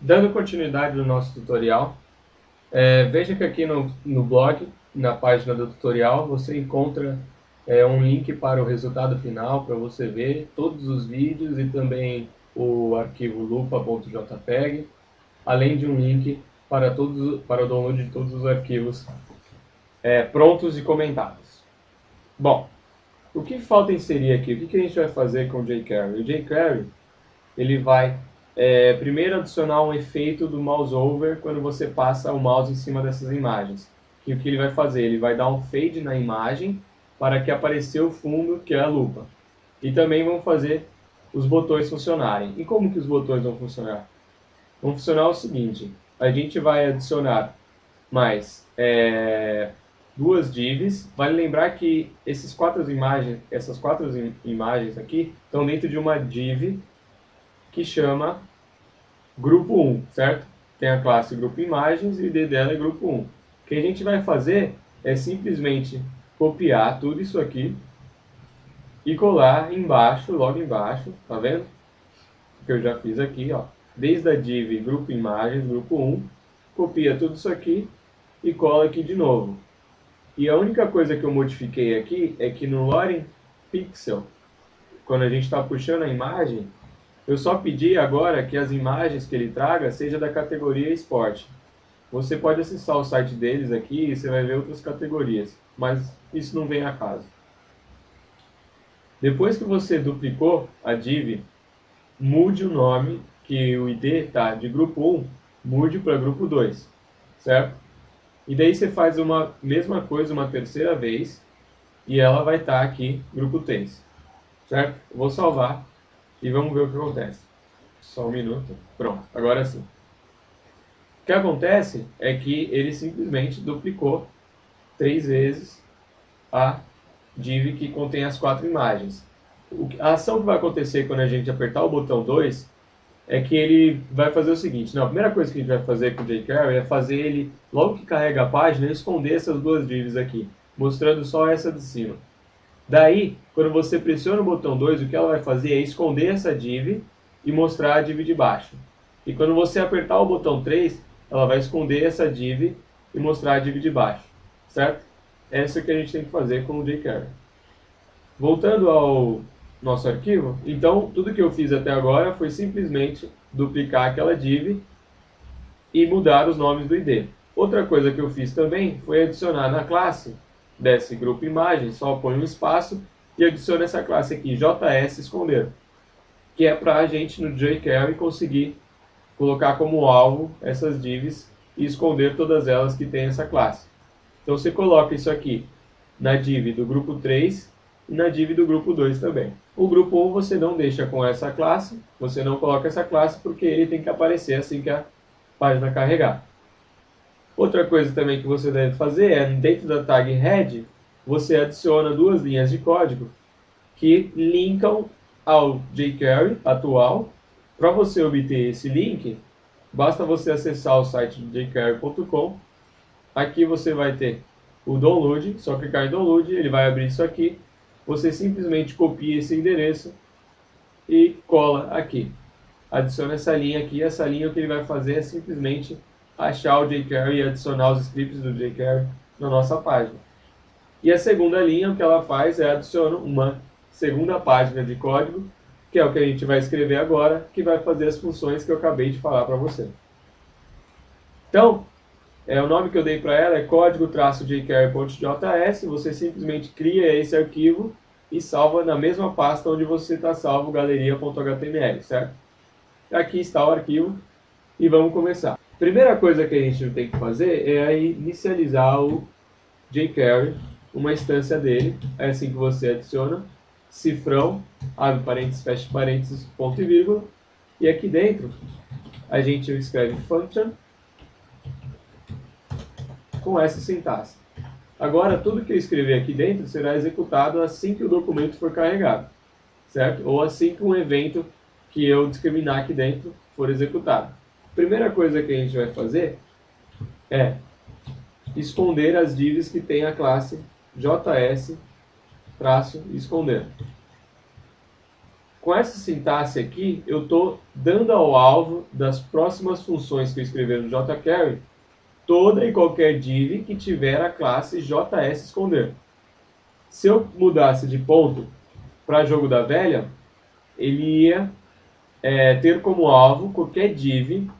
Dando continuidade no nosso tutorial, veja que aqui no blog, na página do tutorial, você encontra um link para o resultado final, para você ver todos os vídeos e também o arquivo lupa.jpg, além de um link para o download de todos os arquivos prontos e comentados. Bom, o que falta inserir aqui? O que a gente vai fazer com o jQuery? O jQuery ele vai primeiro adicionar um efeito do mouse over quando você passa o mouse em cima dessas imagens. E o que ele vai fazer? Ele vai dar um fade na imagem para que apareça o fundo, que é a lupa. E também vão fazer os botões funcionarem. E como que os botões vão funcionar? Vão funcionar o seguinte: a gente vai adicionar mais duas divs. Vale lembrar que essas quatro imagens aqui estão dentro de uma div que chama grupo 1, certo? Tem a classe grupo imagens e o ID dela é grupo 1. O que a gente vai fazer é simplesmente copiar tudo isso aqui e colar embaixo, logo embaixo, tá vendo? O que eu já fiz aqui, ó. Desde a div grupo imagens, grupo 1, copia tudo isso aqui e cola aqui de novo. E a única coisa que eu modifiquei aqui é que no loading pixel, quando a gente está puxando a imagem, eu só pedi agora que as imagens que ele traga seja da categoria esporte. Você pode acessar o site deles aqui e você vai ver outras categorias, mas isso não vem a caso. Depois que você duplicou a div, mude o nome, que o ID está de grupo 1, mude para grupo 2, certo? E daí você faz uma mesma coisa uma terceira vez e ela vai estar aqui, grupo 3, certo? Eu vou salvar e vamos ver o que acontece. Só um minuto. Pronto, agora sim. O que acontece é que ele simplesmente duplicou 3 vezes a div que contém as 4 imagens. A ação que vai acontecer quando a gente apertar o botão 2 é que ele vai fazer o seguinte. Não, a primeira coisa que a gente vai fazer com o jQuery é fazer ele, logo que carrega a página, esconder essas duas divs aqui, mostrando só essa de cima. Daí, quando você pressiona o botão 2, o que ela vai fazer é esconder essa div e mostrar a div de baixo. E quando você apertar o botão 3, ela vai esconder essa div e mostrar a div de baixo. Certo? É isso que a gente tem que fazer com o jQuery. Voltando ao nosso arquivo, então tudo que eu fiz até agora foi simplesmente duplicar aquela div e mudar os nomes do ID. Outra coisa que eu fiz também foi adicionar na classe desse grupo imagem, só põe um espaço e adiciona essa classe aqui, JS esconder, que é para a gente no jQuery conseguir colocar como alvo essas divs e esconder todas elas que tem essa classe. Então você coloca isso aqui na div do grupo 3 e na div do grupo 2 também. O grupo 1 você não deixa com essa classe, você não coloca essa classe porque ele tem que aparecer assim que a página carregar. Outra coisa também que você deve fazer é, dentro da tag head, você adiciona duas linhas de código que linkam ao jQuery atual. Para você obter esse link, basta você acessar o site do jQuery.com. Aqui você vai ter o download, só clicar em download, ele vai abrir isso aqui. Você simplesmente copia esse endereço e cola aqui. Adiciona essa linha aqui, essa linha o que ele vai fazer é simplesmente achar o jQuery e adicionar os scripts do jQuery na nossa página. E a segunda linha, o que ela faz é adicionar uma segunda página de código, que é o que a gente vai escrever agora, que vai fazer as funções que eu acabei de falar para você. Então, o nome que eu dei para ela é código-jQuery.js, você simplesmente cria esse arquivo e salva na mesma pasta onde você está salvo, galeria.html, certo? Aqui está o arquivo e vamos começar. Primeira coisa que a gente tem que fazer é inicializar o jQuery, uma instância dele, é assim que você adiciona, cifrão, abre parênteses, fecha parênteses, ponto e vírgula, e aqui dentro a gente escreve function com essa sintaxe. Agora, tudo que eu escrever aqui dentro será executado assim que o documento for carregado, certo? Ou assim que um evento que eu discriminar aqui dentro for executado. Primeira coisa que a gente vai fazer é esconder as divs que tem a classe JS-esconder. com essa sintaxe aqui, eu estou dando ao alvo das próximas funções que eu escrever no jQuery toda e qualquer div que tiver a classe JS_esconder. Se eu mudasse de ponto para jogo da velha, ele ia ter como alvo qualquer div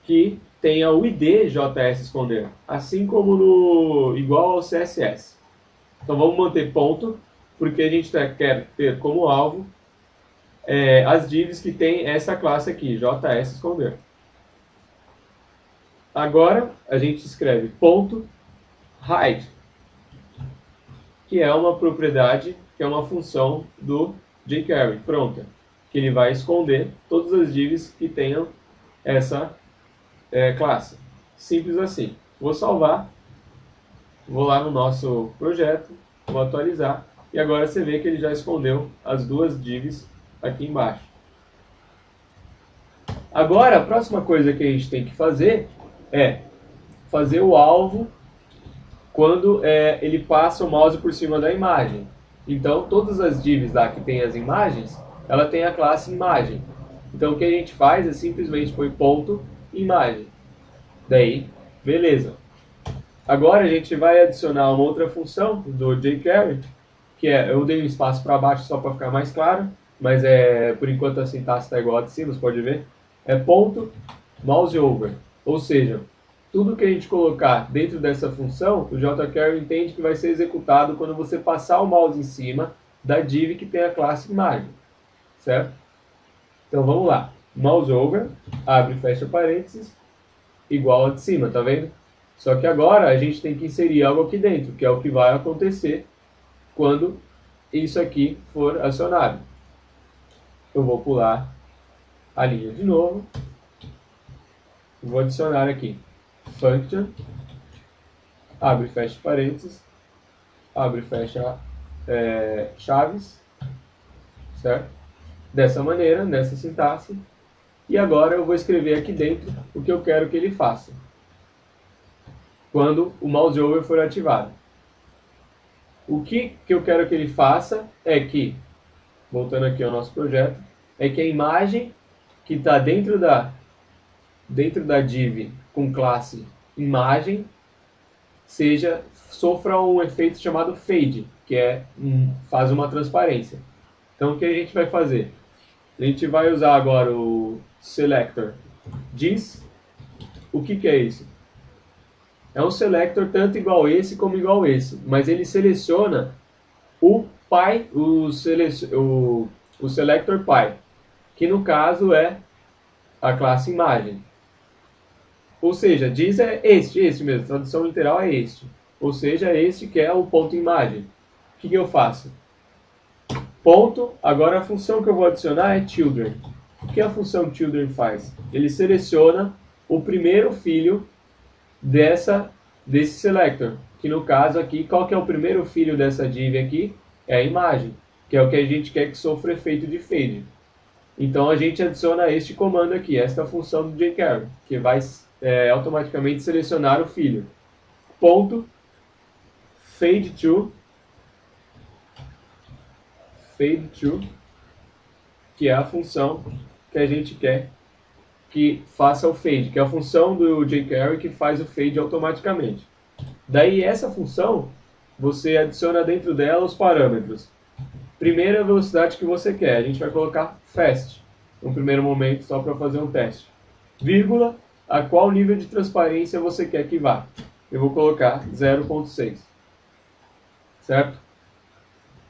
que tenha o ID JS_esconder, assim como igual ao CSS. Então vamos manter ponto, porque a gente quer ter como alvo as divs que tem essa classe aqui, JS_esconder. Agora a gente escreve ponto hide, que é uma propriedade, que é uma função do jQuery pronta, que ele vai esconder todas as divs que tenham essa classe. Simples assim. Vou salvar, vou lá no nosso projeto, vou atualizar, e agora você vê que ele já escondeu as duas divs aqui embaixo. Agora, a próxima coisa que a gente tem que fazer é fazer o alvo quando ele passa o mouse por cima da imagem. Então, todas as divs lá que tem as imagens, ela tem a classe imagem. Então, o que a gente faz é simplesmente põe ponto imagem. Daí, beleza. Agora a gente vai adicionar uma outra função do jQuery, que eu dei um espaço para baixo só para ficar mais claro, mas por enquanto a sintaxe está igual a de cima, você pode ver. É ponto mouseover, ou seja, tudo que a gente colocar dentro dessa função, o jQuery entende que vai ser executado quando você passar o mouse em cima da div que tem a classe imagem, certo? Então vamos lá, mouseover, abre e fecha parênteses, igual a de cima, tá vendo? Só que agora a gente tem que inserir algo aqui dentro, que é o que vai acontecer quando isso aqui for acionado. Eu vou pular a linha de novo, vou adicionar aqui function, abre e fecha parênteses, abre e fecha chaves, certo? Dessa maneira, nessa sintaxe. E agora eu vou escrever aqui dentro o que eu quero que ele faça quando o mouseover for ativado. O que eu quero que ele faça é que, voltando aqui ao nosso projeto, é que a imagem que está dentro da div com classe imagem sofra um efeito chamado fade, que faz uma transparência. Então o que a gente vai fazer? A gente vai usar agora o selector diz. O que é isso? É um selector tanto igual esse como igual esse, mas ele seleciona o selector pi, que no caso é a classe imagem. Ou seja, diz é este mesmo, a tradução literal é este. Ou seja, este que é o ponto imagem. O que eu faço? Ponto, agora a função que eu vou adicionar é children. O que a função children faz? Ele seleciona o primeiro filho desse selector, que no caso aqui, qual que é o primeiro filho dessa div aqui? É a imagem, que é o que a gente quer que sofra efeito de fade. Então a gente adiciona este comando aqui, esta função do jQuery, que vai automaticamente selecionar o filho. Ponto fade to, que é a função que a gente quer que faça o fade, que é a função do jQuery que faz o fade automaticamente. Daí essa função, você adiciona dentro dela os parâmetros. Primeira velocidade que você quer, a gente vai colocar fast, no primeiro momento, só para fazer um teste. Vírgula, a qual nível de transparência você quer que vá. Eu vou colocar 0.6. Certo?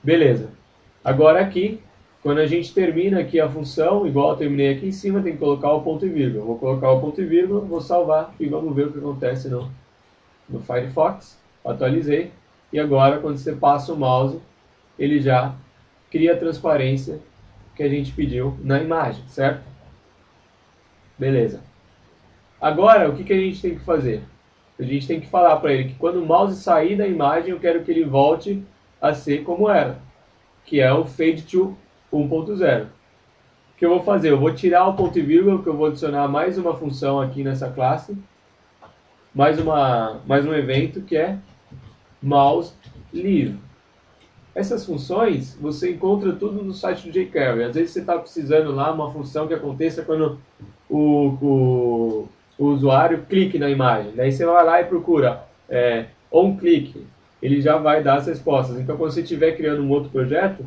Beleza. Agora aqui, quando a gente termina aqui a função, igual eu terminei aqui em cima, tem que colocar o ponto e vírgula. Vou colocar o ponto e vírgula, vou salvar e vamos ver o que acontece no Firefox. Atualizei. E agora, quando você passa o mouse, ele já cria a transparência que a gente pediu na imagem, certo? Beleza. Agora, o que a gente tem que fazer? A gente tem que falar para ele que quando o mouse sair da imagem, eu quero que ele volte a ser como era, que é o fade to 1.0. O que eu vou fazer? Eu vou tirar o ponto e vírgula, porque eu vou adicionar mais uma função aqui nessa classe, mais um evento que é mouse leave. Essas funções você encontra tudo no site do jQuery. Às vezes você está precisando lá uma função que aconteça quando o usuário clique na imagem. Daí você vai lá e procura onClick. Ele já vai dar as respostas. Então, quando você estiver criando um outro projeto,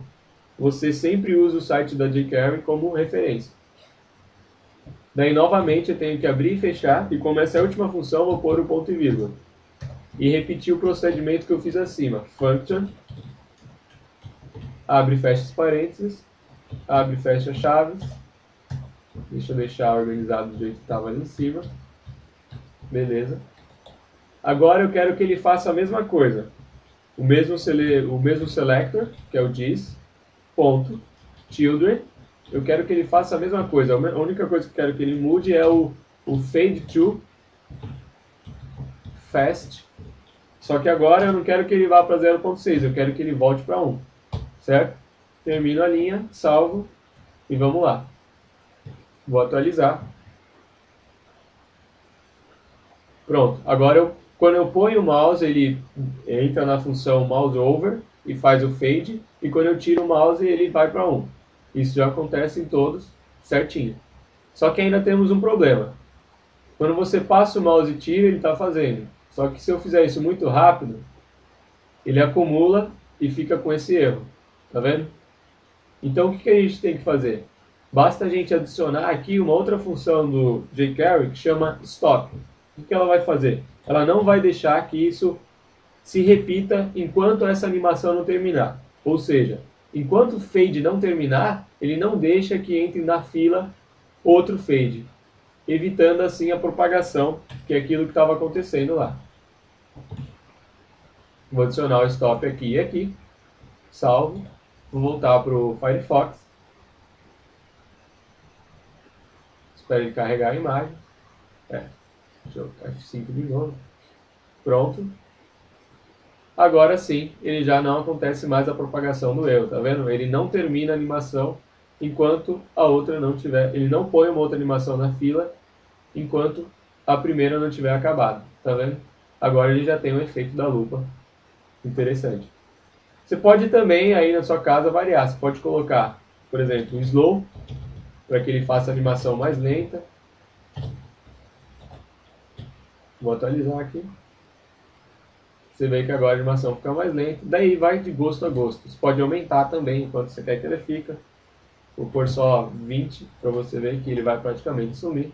você sempre usa o site da jQuery como referência. Daí, novamente, eu tenho que abrir e fechar. E como essa é a última função, eu vou pôr o ponto e vírgula. E repetir o procedimento que eu fiz acima. Function, abre e fecha os parênteses, abre e fecha chaves. Deixa eu deixar organizado do jeito que estava ali em cima. Beleza. Agora eu quero que ele faça a mesma coisa. O mesmo selector, que é o dis, ponto, children. Eu quero que ele faça a mesma coisa. A única coisa que eu quero que ele mude é o fade to fast. Só que agora eu não quero que ele vá para 0.6, eu quero que ele volte para 1. Certo? Termino a linha, salvo e vamos lá. Vou atualizar. Pronto. Agora, quando eu ponho o mouse, ele entra na função mouse over e faz o fade. E quando eu tiro o mouse, ele vai para 1. Isso já acontece em todos certinho. Só que ainda temos um problema. Quando você passa o mouse e tira, ele está fazendo. Só que se eu fizer isso muito rápido, ele acumula e fica com esse erro. Tá vendo? Então, o que a gente tem que fazer? Basta a gente adicionar aqui uma outra função do jQuery que chama stop. O que ela vai fazer? Ela não vai deixar que isso se repita enquanto essa animação não terminar. Ou seja, enquanto o fade não terminar, ele não deixa que entre na fila outro fade, evitando assim a propagação, que é aquilo que estava acontecendo lá. Vou adicionar o stop aqui e aqui, salvo, vou voltar para o Firefox, espero ele carregar a imagem, deixa eu F5 de novo, pronto. Agora sim, ele já não acontece mais a propagação do erro, tá vendo? Ele não termina a animação enquanto a outra não tiver, ele não põe uma outra animação na fila enquanto a primeira não tiver acabado, tá vendo? Agora ele já tem o efeito da lupa, interessante. Você pode também aí na sua casa variar, você pode colocar, por exemplo, um slow, para que ele faça a animação mais lenta. Vou atualizar aqui. Você vê que agora a animação fica mais lenta. Daí vai de gosto a gosto. Você pode aumentar também enquanto você quer que ele fica. Vou pôr só 20 para você ver que ele vai praticamente sumir.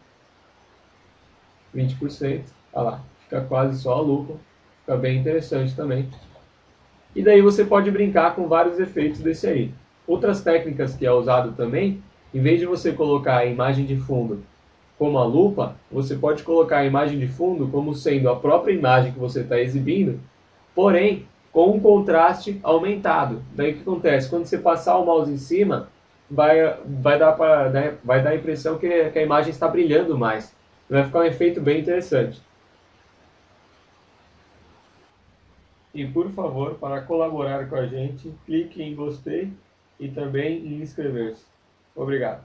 20%. Olha lá, fica quase só a lupa. Fica bem interessante também. E daí você pode brincar com vários efeitos desse aí. Outras técnicas que é usado também, em vez de você colocar a imagem de fundo como a lupa, você pode colocar a imagem de fundo como sendo a própria imagem que você está exibindo, porém com um contraste aumentado. Daí o que acontece? Quando você passar o mouse em cima, vai dar a impressão que a imagem está brilhando mais. Vai ficar um efeito bem interessante. E por favor, para colaborar com a gente, clique em gostei e também em inscrever-se. Obrigado.